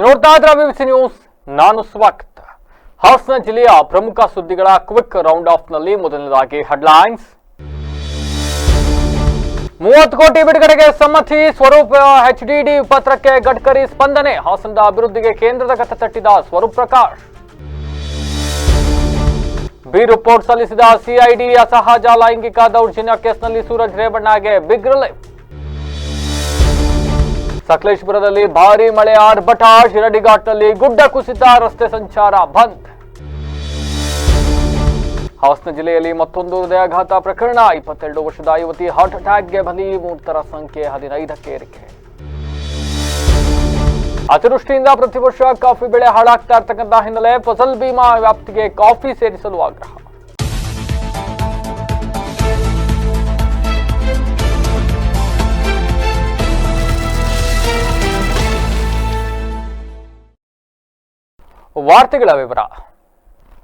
ನೋಡ್ತಾ ಇದ್ರ ವಿವಿಸಿ ನ್ಯೂಸ್, ನಾನು ಸ್ವಾಗತ. ಹಾಸನ ಜಿಲ್ಲೆಯ ಪ್ರಮುಖ ಸುದ್ದಿಗಳ ಕ್ವಿಕ್ ರೌಂಡ್ ಆಫ್ ನಲ್ಲಿ ಮೊದಲನೇದಾಗಿ ಹೆಡ್ಲೈನ್ಸ್. 30 ಕೋಟಿ ಬಿಡುಗಡೆಗೆ ಸಮ್ಮತಿ, ಸ್ವರೂಪ್ ಎಚ್ಡಿಡಿ ಪತ್ರಕ್ಕೆ ಗಡ್ಕರಿ ಸ್ಪಂದನೆ, ಹಾಸನದ ಅಭಿವೃದ್ಧಿಗೆ ಕೇಂದ್ರದ ಕತೆ ತಟ್ಟಿದ ಸ್ವರೂಪ್ ಪ್ರಕಾಶ್. ಬಿ ರಿಪೋರ್ಟ್ ಸಲ್ಲಿಸಿದ ಸಿಐಡಿ, ಅಸಹಜ ಲೈಂಗಿಕ ದೌರ್ಜನ್ಯ ಕೇಸ್ನಲ್ಲಿ ಸೂರಜ್ ರೇವಣ್ಣಗೆ ಬಿಗ್ ರಿಲೀಫ್. ಸಕಲೇಶಪುರದಲ್ಲಿ ಭಾರೀ ಮಳೆ ಆರ್ಭಟ, ಶಿರಡಿಘಾಟ್ನಲ್ಲಿ ಗುಡ್ಡ ಕುಸಿತ, ರಸ್ತೆ ಸಂಚಾರ ಬಂದ್. ಹಾಸನ ಜಿಲ್ಲೆಯಲ್ಲಿ ಮತ್ತೊಂದು ಹೃದಯಾಘಾತ ಪ್ರಕರಣ, 22 ವರ್ಷದ ಯುವತಿ ಹಾರ್ಟ್ ಅಟ್ಯಾಕ್ಗೆ ಬಲಿ, ಮೃತರ ಸಂಖ್ಯೆ 15ಕ್ಕೆ ಏರಿಕೆ. ಅತಿವೃಷ್ಟಿಯಿಂದ ಪ್ರತಿ ವರ್ಷ ಕಾಫಿ ಬೆಳೆ ಹಾಳಾಗ್ತಾ ಇರ್ತಕ್ಕಂಥ ಹಿನ್ನೆಲೆ ಫಸಲ್ ಬಿಮಾ ವ್ಯಾಪ್ತಿಗೆ ಕಾಫಿ ಸೇರಿಸಲು ಆಗ್ರಹ. ವಾರ್ತೆಗಳ ವಿವರ.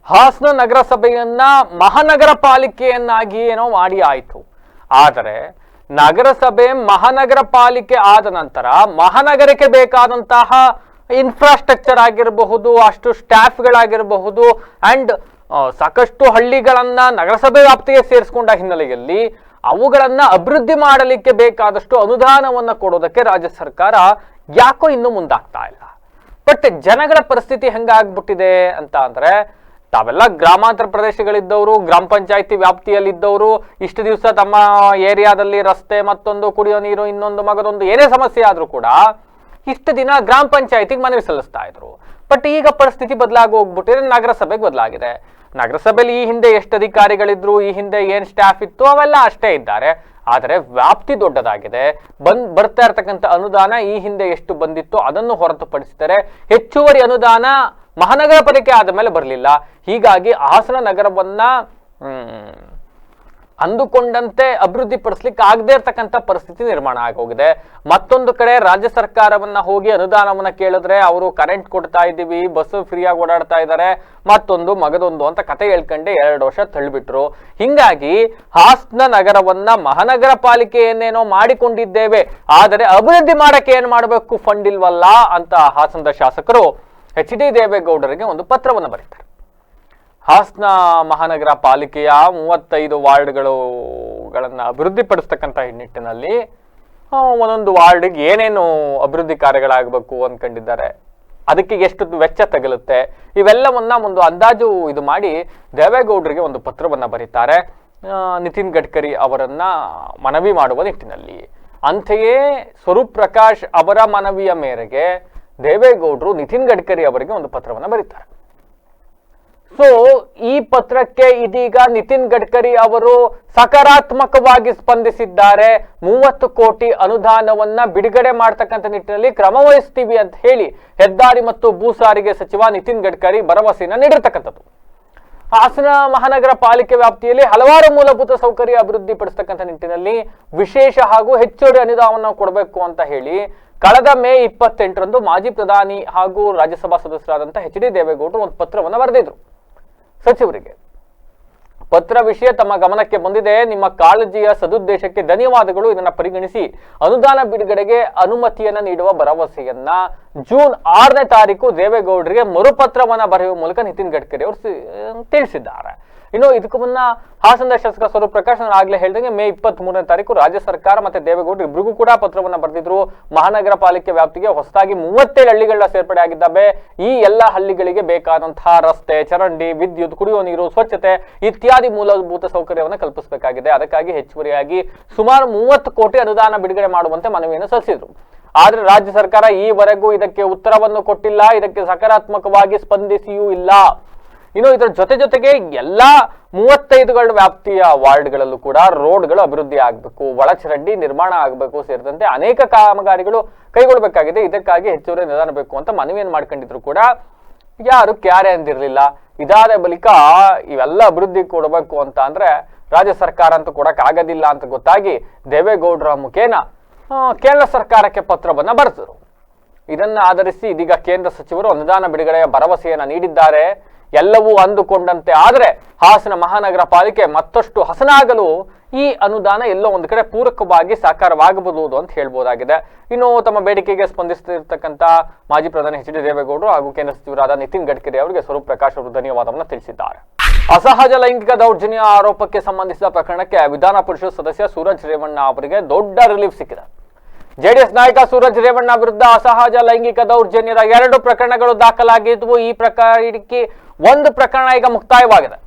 ಹಾಸನ ನಗರಸಭೆಯನ್ನ ಮಹಾನಗರ ಪಾಲಿಕೆಯನ್ನಾಗಿ ಏನೋ ಮಾಡಿ ಆಯಿತು. ಆದರೆ ನಗರಸಭೆ ಮಹಾನಗರ ಪಾಲಿಕೆ ಆದ ನಂತರ ಮಹಾನಗರಕ್ಕೆ ಬೇಕಾದಂತಹ ಇನ್ಫ್ರಾಸ್ಟ್ರಕ್ಚರ್ ಆಗಿರಬಹುದು, ಅಷ್ಟು ಸ್ಟಾಫ್ಗಳಾಗಿರಬಹುದು ಅಂಡ್ ಸಾಕಷ್ಟು ಹಳ್ಳಿಗಳನ್ನ ನಗರಸಭೆ ವ್ಯಾಪ್ತಿಗೆ ಸೇರಿಸಿಕೊಂಡ ಹಿನ್ನೆಲೆಯಲ್ಲಿ ಅವುಗಳನ್ನ ಅಭಿವೃದ್ಧಿ ಮಾಡಲಿಕ್ಕೆ ಬೇಕಾದಷ್ಟು ಅನುದಾನವನ್ನ ಕೊಡೋದಕ್ಕೆ ರಾಜ್ಯ ಸರ್ಕಾರ ಯಾಕೋ ಇನ್ನೂ ಮುಂದಾಗ್ತಾ ಇಲ್ಲ. ಬಟ್ ಜನಗಳ ಪರಿಸ್ಥಿತಿ ಹೆಂಗಾಗ್ಬಿಟ್ಟಿದೆ ಅಂತ ಅಂದ್ರೆ, ತಾವೆಲ್ಲ ಗ್ರಾಮಾಂತರ ಪ್ರದೇಶಗಳಿದ್ದವರು, ಗ್ರಾಮ ಪಂಚಾಯತಿ ವ್ಯಾಪ್ತಿಯಲ್ಲಿದ್ದವರು, ಇಷ್ಟು ದಿವಸ ತಮ್ಮ ಏರಿಯಾದಲ್ಲಿ ರಸ್ತೆ, ಮತ್ತೊಂದು ಕುಡಿಯೋ ನೀರು, ಇನ್ನೊಂದು ಮಗದೊಂದು ಏನೇ ಸಮಸ್ಯೆ ಆದ್ರೂ ಕೂಡ ಇಷ್ಟು ದಿನ ಗ್ರಾಮ ಪಂಚಾಯತಿಗೆ ಮನವಿ ಸಲ್ಲಿಸ್ತಾ ಇದ್ರು. ಬಟ್ ಈಗ ಪರಿಸ್ಥಿತಿ ಬದಲಾಗಿ ಹೋಗ್ಬಿಟ್ಟಿದೆ, ನಗರಸಭೆಗೆ ಬದಲಾಗಿದೆ. ನಗರಸಭೆಯಲ್ಲಿ ಈ ಹಿಂದೆ ಎಷ್ಟು ಅಧಿಕಾರಿಗಳಿದ್ರು, ಈ ಹಿಂದೆ ಏನ್ ಸ್ಟಾಫ್ ಇತ್ತು, ಅವೆಲ್ಲ ಅಷ್ಟೇ ಇದ್ದಾರೆ. ಆದರೆ ವ್ಯಾಪ್ತಿ ದೊಡ್ಡದಾಗಿದೆ. ಬರ್ತಾ ಇರ್ತಕ್ಕಂಥ ಅನುದಾನ ಈ ಹಿಂದೆ ಎಷ್ಟು ಬಂದಿತ್ತು ಅದನ್ನು ಹೊರತುಪಡಿಸಿದರೆ ಹೆಚ್ಚುವರಿ ಅನುದಾನ ಮಹಾನಗರ ಪಾಲಿಕೆ ಆದ ಮೇಲೆ ಬರಲಿಲ್ಲ. ಹೀಗಾಗಿ ಹಾಸನ ನಗರವನ್ನ ಅಂದುಕೊಂಡಂತೆ ಅಭಿವೃದ್ಧಿ ಪಡಿಸ್ಲಿಕ್ಕೆ ಆಗದೆ ಇರ್ತಕ್ಕಂಥ ಪರಿಸ್ಥಿತಿ ನಿರ್ಮಾಣ ಆಗೋಗಿದೆ. ಮತ್ತೊಂದು ಕಡೆ ರಾಜ್ಯ ಸರ್ಕಾರವನ್ನ ಹೋಗಿ ಅನುದಾನವನ್ನ ಕೇಳಿದ್ರೆ ಅವರು ಕರೆಂಟ್ ಕೊಡ್ತಾ ಇದ್ದೀವಿ, ಬಸ್ ಫ್ರೀಯಾಗಿ ಓಡಾಡ್ತಾ ಇದ್ದಾರೆ, ಮತ್ತೊಂದು ಮಗದೊಂದು ಅಂತ ಕತೆ ಹೇಳ್ಕೊಂಡೆ 2 ವರ್ಷ ತಳ್ಳಿಬಿಟ್ರು. ಹಿಂಗಾಗಿ ಹಾಸನ ನಗರವನ್ನ ಮಹಾನಗರ ಪಾಲಿಕೆಯನ್ನೇನೋ ಮಾಡಿಕೊಂಡಿದ್ದೇವೆ, ಆದರೆ ಅಭಿವೃದ್ಧಿ ಮಾಡಕ್ಕೆ ಏನ್ ಮಾಡಬೇಕು, ಫಂಡ್ ಇಲ್ವಲ್ಲ ಅಂತ ಹಾಸನದ ಶಾಸಕರು ಎಚ್.ಡಿ. ದೇವೇಗೌಡರಿಗೆ ಒಂದು ಪತ್ರವನ್ನು ಬರೀತಾರೆ. ಹಾಸನ ಮಹಾನಗರ ಪಾಲಿಕೆಯ 35 ವಾರ್ಡ್ಗಳನ್ನ ಅಭಿವೃದ್ಧಿಪಡಿಸ್ತಕ್ಕಂಥ ನಿಟ್ಟಿನಲ್ಲಿ ಒಂದೊಂದು ವಾರ್ಡ್ಗೆ ಏನೇನು ಅಭಿವೃದ್ಧಿ ಕಾರ್ಯಗಳಾಗಬೇಕು ಅನ್ಕೊಂಡಿದ್ದಾರೆ, ಅದಕ್ಕೆ ಎಷ್ಟು ವೆಚ್ಚ ತಗಲುತ್ತೆ, ಇವೆಲ್ಲವನ್ನ ಒಂದು ಅಂದಾಜು ಇದು ಮಾಡಿ ದೇವೇಗೌಡರಿಗೆ ಒಂದು ಪತ್ರವನ್ನ ಬರೀತಾರೆ, ನಿತಿನ್ ಗಡ್ಕರಿ ಅವರನ್ನ ಮನವಿ ಮಾಡುವ ನಿಟ್ಟಿನಲ್ಲಿ. ಅಂತೆಯೇ ಸ್ವರೂಪ್ ಪ್ರಕಾಶ್ ಅವರ ಮನವಿಯ ಮೇರೆಗೆ ದೇವೇಗೌಡರು ನಿತಿನ್ ಗಡ್ಕರಿ ಅವರಿಗೆ ಒಂದು ಪತ್ರವನ್ನ ಬರೀತಾರೆ. ಸೊ ಈ ಪತ್ರಕ್ಕೆ ಇದೀಗ ನಿತಿನ್ ಗಡ್ಕರಿ ಅವರು ಸಕಾರಾತ್ಮಕವಾಗಿ ಸ್ಪಂದಿಸಿದ್ದಾರೆ. 30 ಕೋಟಿ ಅನುದಾನವನ್ನ ಬಿಡುಗಡೆ ಮಾಡತಕ್ಕಂಥ ನಿಟ್ಟಿನಲ್ಲಿ ಕ್ರಮ ವಹಿಸ್ತೀವಿ ಅಂತ ಹೇಳಿ ಹೆದ್ದಾರಿ ಮತ್ತು ಭೂ ಸಾರಿಗೆ ಸಚಿವ ನಿತಿನ್ ಗಡ್ಕರಿ ಭರವಸೆಯನ್ನ ನೀಡಿರ್ತಕ್ಕಂಥದ್ದು. ಹಾಸನ ಮಹಾನಗರ ಪಾಲಿಕೆ ವ್ಯಾಪ್ತಿಯಲ್ಲಿ ಹಲವಾರು ಮೂಲಭೂತ ಸೌಕರ್ಯ ಅಭಿವೃದ್ಧಿ ಪಡಿಸ್ತಕ್ಕಂಥ ನಿಟ್ಟಿನಲ್ಲಿ ವಿಶೇಷ ಹಾಗೂ ಹೆಚ್ಚುವರಿ ಅನುದಾನವನ್ನು ಕೊಡಬೇಕು ಅಂತ ಹೇಳಿ ಕಳೆದ ಮೇ 28ರಂದು ಮಾಜಿ ಪ್ರಧಾನಿ ಹಾಗೂ ರಾಜ್ಯಸಭಾ ಸದಸ್ಯರಾದಂತಹ ಎಚ್.ಡಿ. ದೇವೇಗೌಡರು ಒಂದು ಪತ್ರವನ್ನು ಬರೆದಿದ್ರು ಸಚಿವರಿಗೆ. ಪತ್ರ ವಿಷಯ ತಮ್ಮ ಗಮನಕ್ಕೆ ಬಂದಿದೆ, ನಿಮ್ಮ ಕಾಳಜಿಯ ಸದುದ್ದೇಶಕ್ಕೆ ಧನ್ಯವಾದಗಳು, ಇದನ್ನ ಪರಿಗಣಿಸಿ ಅನುದಾನ ಬಿಡುಗಡೆಗೆ ಅನುಮತಿಯನ್ನ ನೀಡುವ ಭರವಸೆಯನ್ನ ಜೂನ್ 6ನೇ ತಾರೀಕು ದೇವೇಗೌಡರಿಗೆ ಮರುಪತ್ರವನ್ನ ಬರೆಯುವ ಮೂಲಕ ನಿತಿನ್ ಗಡ್ಕರಿ ಅವರು ತಿಳಿಸಿದ್ದಾರೆ. ಇನ್ನು ಇದಕ್ಕೂ ಮುನ್ನ ಹಾಸನದ ಶಾಸಕ ಸ್ವರೂಪ್ ಪ್ರಕಾಶ್ ಆಗ್ಲೇ ಹೇಳಿದಂಗೆ ಮೇ 23ನೇ ತಾರೀಕು ರಾಜ್ಯ ಸರ್ಕಾರ ಮತ್ತೆ ದೇವೇಗೌಡರು ಇಬ್ಬರಿಗೂ ಕೂಡ ಪತ್ರವನ್ನ ಬರೆದಿದ್ರು. ಮಹಾನಗರ ಪಾಲಿಕೆ ವ್ಯಾಪ್ತಿಗೆ ಹೊಸದಾಗಿ 37 ಹಳ್ಳಿಗಳ ಸೇರ್ಪಡೆ ಆಗಿದ್ದಾವೆ. ಈ ಎಲ್ಲ ಹಳ್ಳಿಗಳಿಗೆ ಬೇಕಾದಂತಹ ರಸ್ತೆ, ಚರಂಡಿ, ವಿದ್ಯುತ್, ಕುಡಿಯುವ ನೀರು, ಸ್ವಚ್ಛತೆ ಇತ್ಯಾದಿ ಮೂಲಭೂತ ಸೌಕರ್ಯವನ್ನು ಕಲ್ಪಿಸಬೇಕಾಗಿದೆ. ಅದಕ್ಕಾಗಿ ಹೆಚ್ಚುವರಿಯಾಗಿ ಸುಮಾರು 30 ಕೋಟಿ ಅನುದಾನ ಬಿಡುಗಡೆ ಮಾಡುವಂತೆ ಮನವಿಯನ್ನು ಸಲ್ಲಿಸಿದ್ರು. ಆದ್ರೆ ರಾಜ್ಯ ಸರ್ಕಾರ ಈವರೆಗೂ ಇದಕ್ಕೆ ಉತ್ತರವನ್ನು ಕೊಟ್ಟಿಲ್ಲ, ಇದಕ್ಕೆ ಸಕಾರಾತ್ಮಕವಾಗಿ ಸ್ಪಂದಿಸಿಯೂ ಇಲ್ಲ. ಇನ್ನು ಇದರ ಜೊತೆಗೆ ಎಲ್ಲಾ 35 ವ್ಯಾಪ್ತಿಯ ವಾರ್ಡ್ಗಳಲ್ಲೂ ಕೂಡ ರೋಡ್ಗಳು ಅಭಿವೃದ್ಧಿ ಆಗಬೇಕು, ಒಳಚರಂಡಿ ನಿರ್ಮಾಣ ಆಗಬೇಕು ಸೇರಿದಂತೆ ಅನೇಕ ಕಾಮಗಾರಿಗಳು ಕೈಗೊಳ್ಳಬೇಕಾಗಿದೆ. ಇದಕ್ಕಾಗಿ ಹೆಚ್ಚುವರಿ ಅನುದಾನ ಬೇಕು ಅಂತ ಮನವಿಯನ್ನು ಮಾಡ್ಕೊಂಡಿದ್ರು ಕೂಡ ಯಾರು ಕ್ಯಾರೆ ಅಂದಿರಲಿಲ್ಲ. ಇದಾದ ಬಳಿಕ ಇವೆಲ್ಲ ಅಭಿವೃದ್ಧಿ ಕೊಡಬೇಕು ಅಂತ ಅಂದ್ರೆ ರಾಜ್ಯ ಸರ್ಕಾರ ಅಂತೂ ಕೊಡಕ್ ಆಗೋದಿಲ್ಲ ಅಂತ ಗೊತ್ತಾಗಿ ದೇವೇಗೌಡರ ಮುಖೇನ ಕೇಂದ್ರ ಸರ್ಕಾರಕ್ಕೆ ಪತ್ರವನ್ನ ಬರೆದರು. ಇದನ್ನ ಆಧರಿಸಿ ಇದೀಗ ಕೇಂದ್ರ ಸಚಿವರು ಅನುದಾನ ಬಿಡುಗಡೆಯ ಭರವಸೆಯನ್ನ ನೀಡಿದ್ದಾರೆ. ಎಲ್ಲವೂ ಅಂದುಕೊಂಡಂತೆ ಆದರೆ ಹಾಸನ ಮಹಾನಗರ ಪಾಲಿಕೆ ಮತ್ತಷ್ಟು ಹಸನಾಗಲು ಈ ಅನುದಾನ ಎಲ್ಲೋ ಒಂದು ಕಡೆ ಪೂರಕವಾಗಿ ಸಾಕಾರವಾಗಬಹುದು ಅಂತ ಹೇಳ್ಬೋದಾಗಿದೆ. ಇನ್ನು ತಮ್ಮ ಬೇಡಿಕೆಗೆ ಸ್ಪಂದಿಸುತ್ತಿರ್ತಕ್ಕಂಥ ಮಾಜಿ ಪ್ರಧಾನಿ ಎಚ್ ಡಿ ದೇವೇಗೌಡರು ಹಾಗೂ ಕೇಂದ್ರ ಸಚಿವರಾದ ನಿತಿನ್ ಗಡ್ಕರಿ ಅವರಿಗೆ ಸ್ವರೂಪ್ ಪ್ರಕಾಶ್ ಅವರು ಧನ್ಯವಾದವನ್ನು ತಿಳಿಸಿದ್ದಾರೆ. ಅಸಹಜ ಲೈಂಗಿಕ ದೌರ್ಜನ್ಯ ಆರೋಪಕ್ಕೆ ಸಂಬಂಧಿಸಿದ ಪ್ರಕರಣಕ್ಕೆ ವಿಧಾನ ಪರಿಷತ್ ಸದಸ್ಯ ಸೂರಜ್ ರೇವಣ್ಣ ಅವರಿಗೆ ದೊಡ್ಡ ರಿಲೀಫ್ ಸಿಕ್ಕಿದೆ. ಜೆಡಿಎಸ್ ನಾಯಕ ಸೂರಜ್ ರೇವಣ್ಣ ವಿರುದ್ಧ ಅಸಹಜ ಲೈಂಗಿಕ ದೌರ್ಜನ್ಯದ 2 ಪ್ರಕರಣಗಳು ದಾಖಲಾಗಿದ್ವು. ಈ ಪ್ರಕರಣಕ್ಕೆ ಒಂದು ಪ್ರಕರಣ ಈಗ ಮುಕ್ತಾಯವಾಗಿದೆ.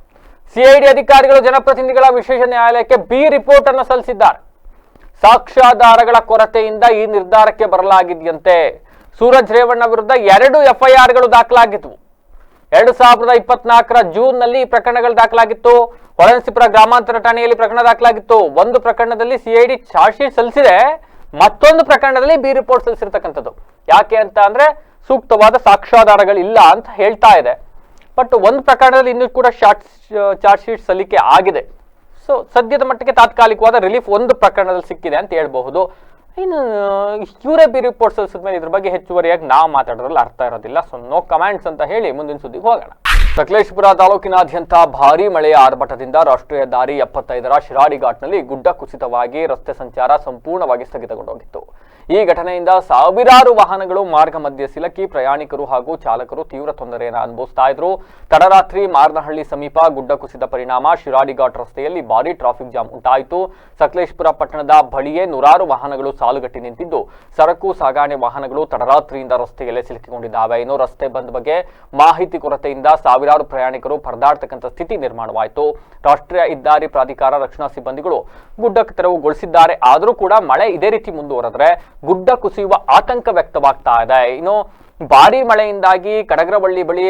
ಸಿಐಡಿ ಅಧಿಕಾರಿಗಳು ಜನಪ್ರತಿನಿಧಿಗಳ ವಿಶೇಷ ನ್ಯಾಯಾಲಯಕ್ಕೆ ಬಿ ರಿಪೋರ್ಟ್ ಅನ್ನು ಸಲ್ಲಿಸಿದ್ದಾರೆ. ಸಾಕ್ಷ್ಯಾಧಾರಗಳ ಕೊರತೆಯಿಂದ ಈ ನಿರ್ಧಾರಕ್ಕೆ ಬರಲಾಗಿದೆಯಂತೆ. ಸೂರಜ್ ರೇವಣ್ಣ ವಿರುದ್ಧ 2 ಎಫ್ಐಆರ್ಗಳು ದಾಖಲಾಗಿದ್ವು. 2024 ಜೂನ್ನಲ್ಲಿ ಈ ಪ್ರಕರಣಗಳು ದಾಖಲಾಗಿತ್ತು. ಹೊಳೆನರಸೀಪುರ ಗ್ರಾಮಾಂತರ ಠಾಣೆಯಲ್ಲಿ ಪ್ರಕರಣ ದಾಖಲಾಗಿತ್ತು. ಒಂದು ಪ್ರಕರಣದಲ್ಲಿ ಸಿಐಡಿ ಚಾರ್ಜ್ ಶೀಟ್ ಸಲ್ಲಿಸಿದೆ, ಮತ್ತೊಂದು ಪ್ರಕರಣದಲ್ಲಿ ಬಿ ರಿಪೋರ್ಟ್ ಸಲ್ಲಿಸಿರ್ತಕ್ಕಂಥದ್ದು. ಯಾಕೆ ಅಂತ ಅಂದ್ರೆ ಸೂಕ್ತವಾದ ಸಾಕ್ಷ್ಯಾಧಾರಗಳಿಲ್ಲ ಅಂತ ಹೇಳ್ತಾ ಇದೆ. ಬಟ್ ಒಂದು ಪ್ರಕರಣದಲ್ಲಿ ಇನ್ನೂ ಕೂಡ ಚಾರ್ಜ್ ಶೀಟ್ ಸಲ್ಲಿಕೆ ಆಗಿದೆ. ಸೊ ಸದ್ಯದ ಮಟ್ಟಿಗೆ ತಾತ್ಕಾಲಿಕವಾದ ರಿಲೀಫ್ ಒಂದು ಪ್ರಕರಣದಲ್ಲಿ ಸಿಕ್ಕಿದೆ ಅಂತ ಹೇಳ್ಬಹುದು. ಇನ್ನು ಇವರೇ ಬಿ ರಿಪೋರ್ಟ್ ಸಲ್ಲಿಸಿದ ಮೇಲೆ ಇದ್ರ ಬಗ್ಗೆ ಹೆಚ್ಚುವರಿಯಾಗಿ ನಾವು ಮಾತಾಡೋದ್ರಲ್ಲಿ ಅರ್ಥ ಇರೋದಿಲ್ಲ. ಸೊ ನೋ ಕಮೆಂಟ್ಸ್ ಅಂತ ಹೇಳಿ ಮುಂದಿನ ಸುದ್ದಿಗೆ ಹೋಗೋಣ. ಸಕಲೇಶಪುರ ತಾಲೂಕಿನಾದ್ಯಂತ ಭಾರೀ ಮಳೆಯ ಆರ್ಭಟದಿಂದ ರಾಷ್ಟ್ರೀಯ ದಾರಿ 75ರ ಶಿರಾಡಿ ಘಾಟ್ನಲ್ಲಿ ಗುಡ್ಡ ಕುಸಿತವಾಗಿ ರಸ್ತೆ ಸಂಚಾರ ಸಂಪೂರ್ಣವಾಗಿ ಸ್ಥಗಿತಗೊಂಡೋಗಿತ್ತು. ಈ ಘಟನೆಯಿಂದ ಸಾವಿರಾರು ವಾಹನಗಳು ಮಾರ್ಗ ಮಧ್ಯೆ ಸಿಲುಕಿ ಪ್ರಯಾಣಿಕರು ಹಾಗೂ ಚಾಲಕರು ತೀವ್ರ ತೊಂದರೆಯನ್ನು ಅನುಭವಿಸ್ತಾ ಇದ್ರು. ತಡರಾತ್ರಿ ಮಾರ್ನಹಳ್ಳಿ ಸಮೀಪ ಗುಡ್ಡ ಕುಸಿದ ಪರಿಣಾಮ ಶಿರಾಡಿ ಘಾಟ್ ರಸ್ತೆಯಲ್ಲಿ ಭಾರೀ ಟ್ರಾಫಿಕ್ ಜಾಮ್ ಉಂಟಾಯಿತು. ಸಕಲೇಶಪುರ ಪಟ್ಟಣದ ಬಳಿಯೇ ನೂರಾರು ವಾಹನಗಳು ಸಾಲುಗಟ್ಟಿ ನಿಂತಿದ್ದು, ಸರಕು ಸಾಗಣೆ ವಾಹನಗಳು ತಡರಾತ್ರಿಯಿಂದ ರಸ್ತೆಯಲ್ಲೇ ಸಿಲುಕಿಕೊಂಡಿದ್ದಾವೆ. ಇನ್ನು ರಸ್ತೆ ಬಂದ್ ಬಗ್ಗೆ ಮಾಹಿತಿ ಕೊರತೆಯಿಂದ ಸಾವಿರಾರು ಪ್ರಯಾಣಿಕರು ಪರದಾಡ್ತಕ್ಕಂಥ ಸ್ಥಿತಿ ನಿರ್ಮಾಣವಾಯಿತು. ರಾಷ್ಟ್ರೀಯ ಹೆದ್ದಾರಿ ಪ್ರಾಧಿಕಾರ ರಕ್ಷಣಾ ಸಿಬ್ಬಂದಿಗಳು ಗುಡ್ಡಕ್ಕೆ ತೆರವುಗೊಳಿಸಿದ್ದಾರೆ. ಆದರೂ ಕೂಡ ಮಳೆ ಇದೇ ರೀತಿ ಮುಂದುವರೆದ್ರೆ ಗುಡ್ಡ ಕುಸಿಯುವ ಆತಂಕ ವ್ಯಕ್ತವಾಗ್ತಾ ಇದೆ. ಇನ್ನು ಭಾರಿ ಮಳೆಯಿಂದಾಗಿ ಕಡಗರವಳ್ಳಿ ಬಳಿ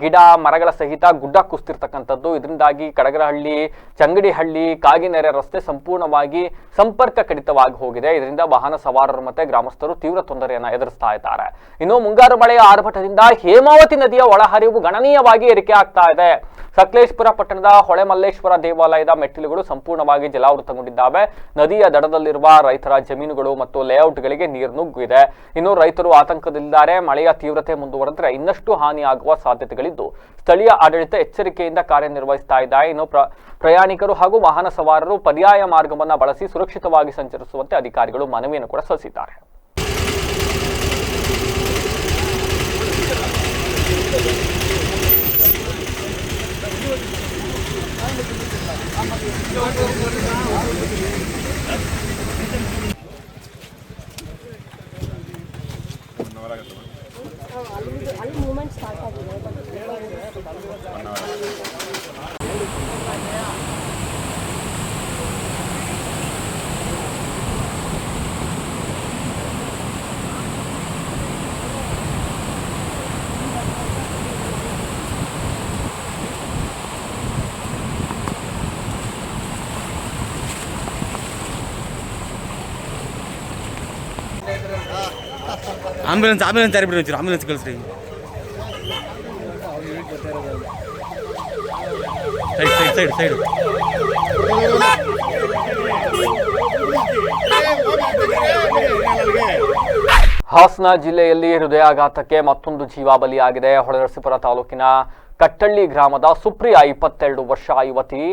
ಗಿಡ ಮರಗಳ ಸಹಿತ ಗುಡ್ಡ ಕುಸಿತಿರ್ತಕ್ಕಂಥದ್ದು. ಇದರಿಂದಾಗಿ ಕಡಗರಹಳ್ಳಿ, ಚಂಗಡಿಹಳ್ಳಿ, ಕಾಗಿನೆರೆ ರಸ್ತೆ ಸಂಪೂರ್ಣವಾಗಿ ಸಂಪರ್ಕ ಕಡಿತವಾಗಿ ಹೋಗಿದೆ. ಇದರಿಂದ ವಾಹನ ಸವಾರರು ಮತ್ತೆ ಗ್ರಾಮಸ್ಥರು ತೀವ್ರ ತೊಂದರೆಯನ್ನು ಎದುರಿಸ್ತಾ ಇದ್ದಾರೆ. ಇನ್ನು ಮುಂಗಾರು ಮಳೆಯ ಆರ್ಭಟದಿಂದ ಹೇಮಾವತಿ ನದಿಯ ಒಳಹರಿವು ಗಣನೀಯವಾಗಿ ಏರಿಕೆ ಆಗ್ತಾ ಇದೆ. ಸಕಲೇಶಪುರ ಪಟ್ಟಣದ ಹೊಳೆಮಲ್ಲೇಶ್ವರ ದೇವಾಲಯದ ಮೆಟ್ಟಿಲುಗಳು ಸಂಪೂರ್ಣವಾಗಿ ಜಲಾವೃತಗೊಂಡಿದ್ದಾವೆ. ನದಿಯ ದಡದಲ್ಲಿರುವ ರೈತರ ಜಮೀನುಗಳು ಮತ್ತು ಲೇಔಟ್ಗಳಿಗೆ ನೀರು ನುಗ್ಗಿದೆ. ಇನ್ನು ರೈತರು ಆತಂಕದಲ್ಲಿದ್ದಾರೆ. ಮಳೆಯ ತೀವ್ರತೆ ಮುಂದುವರೆದರೆ ಇನ್ನಷ್ಟು ಹಾನಿಯಾಗುವ ಸಾಧ್ಯತೆಗಳಿದ್ದು ಸ್ಥಳೀಯ ಆಡಳಿತ ಎಚ್ಚರಿಕೆಯಿಂದ ಕಾರ್ಯನಿರ್ವಹಿಸ್ತಾ ಇದೆ. ಇನ್ನು ಪ್ರಯಾಣಿಕರು ಹಾಗೂ ವಾಹನ ಸವಾರರು ಪರ್ಯಾಯ ಮಾರ್ಗವನ್ನು ಬಳಸಿ ಸುರಕ್ಷಿತವಾಗಿ ಸಂಚರಿಸುವಂತೆ ಅಧಿಕಾರಿಗಳು ಮನವಿಯನ್ನು ಕೂಡ ಸಲ್ಲಿಸಿದ್ದಾರೆ. ಅಲ್ಲಿ ಮೂಮೆಂಟ್ ಸ್ಟಾರ್ಟ್ ಆಗಿದೆ. ಆಂಬ್ಯುಲೆನ್ಸ್ ಯಾರು ಬಿಡಿ ಒಂಚೂರು ಆಂಬ್ಯುಲೆನ್ಸ್ ಕಳಿಸ್ರಿ. ಸೈಡ್ ಹಾಸನ ಜಿಲ್ಲೆಯಲ್ಲಿ ಹೃದಯಾಘಾತಕ್ಕೆ ಮತ್ತೊಂದು ಜೀವ ಬಲಿಯಾಗಿದೆ. ಹೊಳೆನರಸೀಪುರ ತಾಲೂಕಿನ ಕಟ್ಟಳ್ಳಿ ಗ್ರಾಮದ ಸುಪ್ರಿಯಾ 22 ವರ್ಷ ಯುವತಿ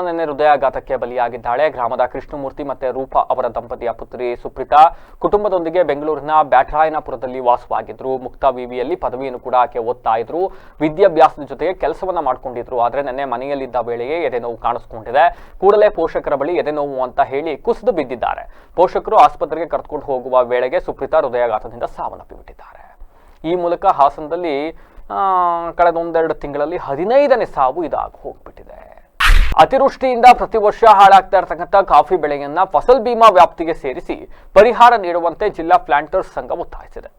ನಿನ್ನೆ ಹೃದಯಾಘಾತಕ್ಕೆ ಬಲಿಯಾಗಿದ್ದಾಳೆ. ಗ್ರಾಮದ ಕೃಷ್ಣಮೂರ್ತಿ ಮತ್ತೆ ರೂಪಾ ಅವರ ದಂಪತಿಯ ಪುತ್ರಿ ಸುಪ್ರಿತಾ ಕುಟುಂಬದೊಂದಿಗೆ ಬೆಂಗಳೂರಿನ ಬ್ಯಾಟರಾಯನಪುರದಲ್ಲಿ ವಾಸವಾಗಿದ್ರು. ಮುಕ್ತ ವಿವಿಯಲ್ಲಿ ಪದವಿಯನ್ನು ಕೂಡ ಆಕೆ ಓದ್ತಾ ಇದ್ರು. ವಿದ್ಯಾಭ್ಯಾಸದ ಜೊತೆಗೆ ಕೆಲಸವನ್ನ ಮಾಡ್ಕೊಂಡಿದ್ರು. ಆದ್ರೆ ನಿನ್ನೆ ಮನೆಯಲ್ಲಿದ್ದ ವೇಳೆಗೆ ಎದೆನೋವು ಕಾಣಿಸ್ಕೊಂಡಿದೆ. ಕೂಡಲೇ ಪೋಷಕರ ಬಳಿ ಎದೆನೋವು ಅಂತ ಹೇಳಿ ಕುಸಿದು ಬಿದ್ದಿದ್ದಾರೆ. ಪೋಷಕರು ಆಸ್ಪತ್ರೆಗೆ ಕರೆದುಕೊಂಡು ಹೋಗುವ ವೇಳೆಗೆ ಸುಪ್ರಿತಾ ಹೃದಯಾಘಾತದಿಂದ ಸಾವನ್ನಪ್ಪಿಬಿಟ್ಟಿದ್ದಾರೆ. ಈ ಮೂಲಕ ಹಾಸನದಲ್ಲಿ ಕಳೆದ 1-2 ತಿಂಗಳಲ್ಲಿ 15ನೇ ಸಾವು ಇದಾಗಿ ಹೋಗ್ಬಿಟ್ಟಿದೆ. ಅತಿವೃಷ್ಟಿಯಿಂದ ಪ್ರತಿ ವರ್ಷ ಹಾಳಾಗ್ತಾ ಇರತಕ್ಕಂಥ ಕಾಫಿ ಬೆಳೆಯನ್ನ ಫಸಲ್ ಬಿಮಾ ವ್ಯಾಪ್ತಿಗೆ ಸೇರಿಸಿ ಪರಿಹಾರ ನೀಡುವಂತೆ ಜಿಲ್ಲಾ ಪ್ಲಾಂಟರ್ಸ್ ಸಂಘ ಒತ್ತಾಯಿಸಿದೆ.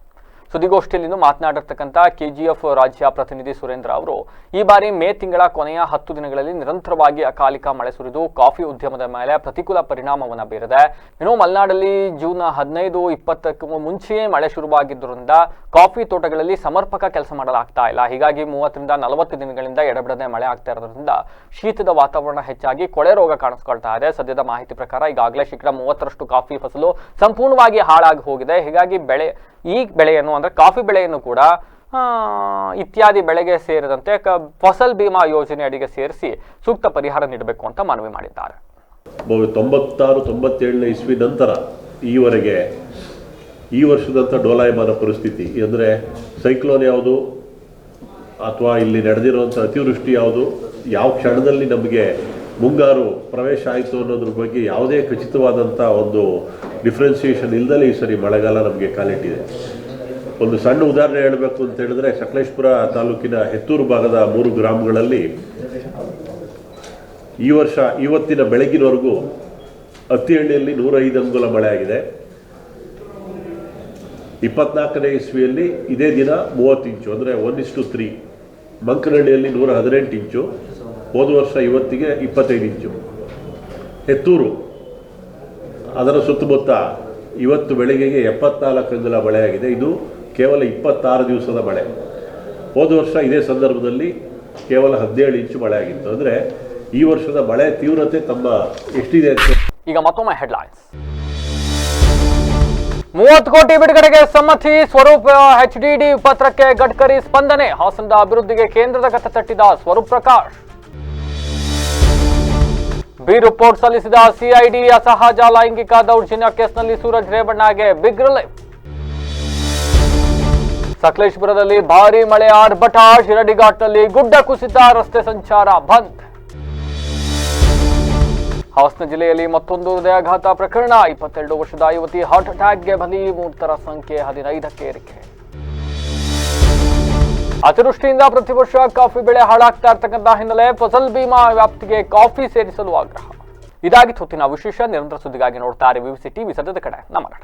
ಸುದ್ದಿಗೋಷ್ಠಿಯಲ್ಲಿ ಮಾತನಾಡಿರ್ತಕ್ಕಂಥ ಕೆಜಿಎಫ್ ರಾಜ್ಯ ಪ್ರತಿನಿಧಿ ಸುರೇಂದ್ರ ಅವರು ಈ ಬಾರಿ ಮೇ ತಿಂಗಳ ಕೊನೆಯ 10 ದಿನಗಳಲ್ಲಿ ನಿರಂತರವಾಗಿ ಅಕಾಲಿಕ ಮಳೆ ಸುರಿದು ಕಾಫಿ ಉದ್ಯಮದ ಮೇಲೆ ಪ್ರತಿಕೂಲ ಪರಿಣಾಮವನ್ನು ಬೀರಿದೆ. ಇನ್ನು ಮಲೆನಾಡಲ್ಲಿ ಜೂನ್ 15-20ಕ್ಕೂ ಮುಂಚೆಯೇ ಮಳೆ ಶುರುವಾಗಿದ್ದರಿಂದ ಕಾಫಿ ತೋಟಗಳಲ್ಲಿ ಸಮರ್ಪಕ ಕೆಲಸ ಮಾಡಲಾಗ್ತಾ ಇಲ್ಲ. ಹೀಗಾಗಿ 30ರಿಂದ 40 ದಿನಗಳಿಂದ ಎಡಬಿಡದೆ ಮಳೆ ಆಗ್ತಾ ಇರೋದ್ರಿಂದ ಶೀತದ ವಾತಾವರಣ ಹೆಚ್ಚಾಗಿ ಕೊಳೆ ರೋಗ ಕಾಣಿಸ್ಕೊಳ್ತಾ ಇದೆ. ಸದ್ಯದ ಮಾಹಿತಿ ಪ್ರಕಾರ ಈಗಾಗಲೇ ಶೇಕಡ 30ರಷ್ಟು ಕಾಫಿ ಫಸಲು ಸಂಪೂರ್ಣವಾಗಿ ಹಾಳಾಗಿ ಹೋಗಿದೆ. ಹೀಗಾಗಿ ಈ ಬೆಳೆಯನ್ನು ಅಂದ್ರೆ ಕಾಫಿ ಬೆಳೆಯನ್ನು ಕೂಡ ಇತ್ಯಾದಿ ಬೆಳೆಗೆ ಸೇರಿದಂತೆ ಫಸಲ್ ಬಿಮಾ ಯೋಜನೆ ಅಡಿಗೆ ಸೇರಿಸಿ ಸೂಕ್ತ ಪರಿಹಾರ ನೀಡಬೇಕು ಅಂತ ಮನವಿ ಮಾಡಿದ್ದಾರೆ. 96-97 ಇಸ್ವಿ ನಂತರ ಈವರೆಗೆ ಈ ವರ್ಷದಂಥ ಡೋಲಾಯಮಾನ ಪರಿಸ್ಥಿತಿ ಅಂದರೆ ಸೈಕ್ಲೋನ್ ಯಾವುದು ಅಥವಾ ಇಲ್ಲಿ ನಡೆದಿರುವಂಥ ಅತಿವೃಷ್ಟಿ ಯಾವುದು, ಯಾವ ಕ್ಷಣದಲ್ಲಿ ನಮಗೆ ಮುಂಗಾರು ಪ್ರವೇಶ ಆಯಿತು ಅನ್ನೋದ್ರ ಬಗ್ಗೆ ಯಾವುದೇ ಖಚಿತವಾದಂಥ ಒಂದು ಡಿಫ್ರೆನ್ಸಿಯೇಷನ್ ಇಲ್ಲದಲೇ ಈ ಸರಿ ಮಳೆಗಾಲ ನಮಗೆ ಕಾಲಿಟ್ಟಿದೆ. ಒಂದು ಸಣ್ಣ ಉದಾಹರಣೆ ಹೇಳಬೇಕು ಅಂತ ಹೇಳಿದ್ರೆ, ಸಕಲೇಶಪುರ ತಾಲೂಕಿನ ಹೆತ್ತೂರು ಭಾಗದ 3 ಗ್ರಾಮಗಳಲ್ಲಿ ಈ ವರ್ಷ ಇವತ್ತಿನ ಬೆಳಗಿನವರೆಗೂ ಹತ್ತಿಹಳ್ಳಿಯಲ್ಲಿ 105 ಅಂಗುಲ ಮಳೆ ಆಗಿದೆ. 24ನೇ ಇಸ್ವಿಯಲ್ಲಿ ಇದೇ ದಿನ 30 ಇಂಚು ಅಂದರೆ 1:3. ಮಂಕನಹಳ್ಳಿಯಲ್ಲಿ 118 ಇಂಚು, ಹೋದ ವರ್ಷ ಇವತ್ತಿಗೆ 25 ಇಂಚು. ಹೆತ್ತೂರು ಅದರ ಸುತ್ತಮುತ್ತ ಇವತ್ತು ಬೆಳಗ್ಗೆಗೆ 74 ಅಂಗುಲ ಮಳೆಯಾಗಿದೆ. ಇದು ಕೇವಲ 26 ದಿವಸದ ಮಳೆ. ಹೋದ ವರ್ಷ ಇದೇ ಸಂದರ್ಭದಲ್ಲಿ ಕೇವಲ 17 ಇಂಚು ಮಳೆ ಆಗಿತ್ತು. ಅಂದರೆ ಈ ವರ್ಷದ ಮಳೆ ತೀವ್ರತೆ ತಮ್ಮ ಎಷ್ಟಿದೆ ಅಂತ. ಈಗ ಮತ್ತೊಮ್ಮೆ ಹೆಡ್ಲೈನ್ಸ್. 30 ಕೋಟಿ ಬಿಡುಗಡೆಗೆ ಸಮ್ಮತಿ, ಸ್ವರೂಪ್ HDD ಪತ್ರಕ್ಕೆ ಗಡ್ಕರಿ ಸ್ಪಂದನೆ, ಹಾಸನದ ಅಭಿವೃದ್ಧಿಗೆ ಕೇಂದ್ರದ ಕತೆ ತಟ್ಟಿದ ಸ್ವರೂಪ್ ಪ್ರಕಾಶ್. ಬಿ ರಿಪೋರ್ಟ್ ಸಲ್ಲಿಸಿದ CID, ಅಸಹಜ ಲೈಂಗಿಕ ದೌರ್ಜನ್ಯ ಕೇಸ್ನಲ್ಲಿ ಸೂರಜ್ ರೇವಣ್ಣಗೆ ಬಿಗ್ ರಿಲೀಫ್. ಸಕಲೇಶಪುರದಲ್ಲಿ ಭಾರೀ ಮಳೆ ಆರ್ಭಟ, ಶಿರಡಿಘಾಟ್ನಲ್ಲಿ ಗುಡ್ಡ ಕುಸಿತ, ರಸ್ತೆ ಸಂಚಾರ ಬಂದ್. ಹಾಸನ ಜಿಲ್ಲೆಯಲ್ಲಿ ಮತ್ತೊಂದು ಹೃದಯಾಘಾತ ಪ್ರಕರಣ, 22 ವರ್ಷದ ಯುವತಿ ಹಾರ್ಟ್ ಅಟ್ಯಾಕ್ಗೆ ಬಲಿ, ಮೃತರ ಸಂಖ್ಯೆ 15ಕ್ಕೆ ಏರಿಕೆ. ಅತಿವೃಷ್ಟಿಯಿಂದ ಪ್ರತಿ ವರ್ಷ ಕಾಫಿ ಬೆಳೆ ಹಾಳಾಗ್ತಾ ಇರ್ತಕ್ಕಂಥ ಹಿನ್ನೆಲೆ ಫಸಲ್ ಬಿಮಾ ವ್ಯಾಪ್ತಿಗೆ ಕಾಫಿ ಸೇರಿಸಲು ಆಗ್ರಹ. ಇದಾಗಿತ್ತು ಹೊತ್ತಿನ ವಿಶೇಷ. ನಿರಂತರ ಸುದ್ದಿಗಾಗಿ ನೋಡ್ತಾರೆ ವಿವಿಸಿ ಟಿವಿ. ಸದ್ಯದ ಕಡೆ ನಮಸ್ಕಾರ.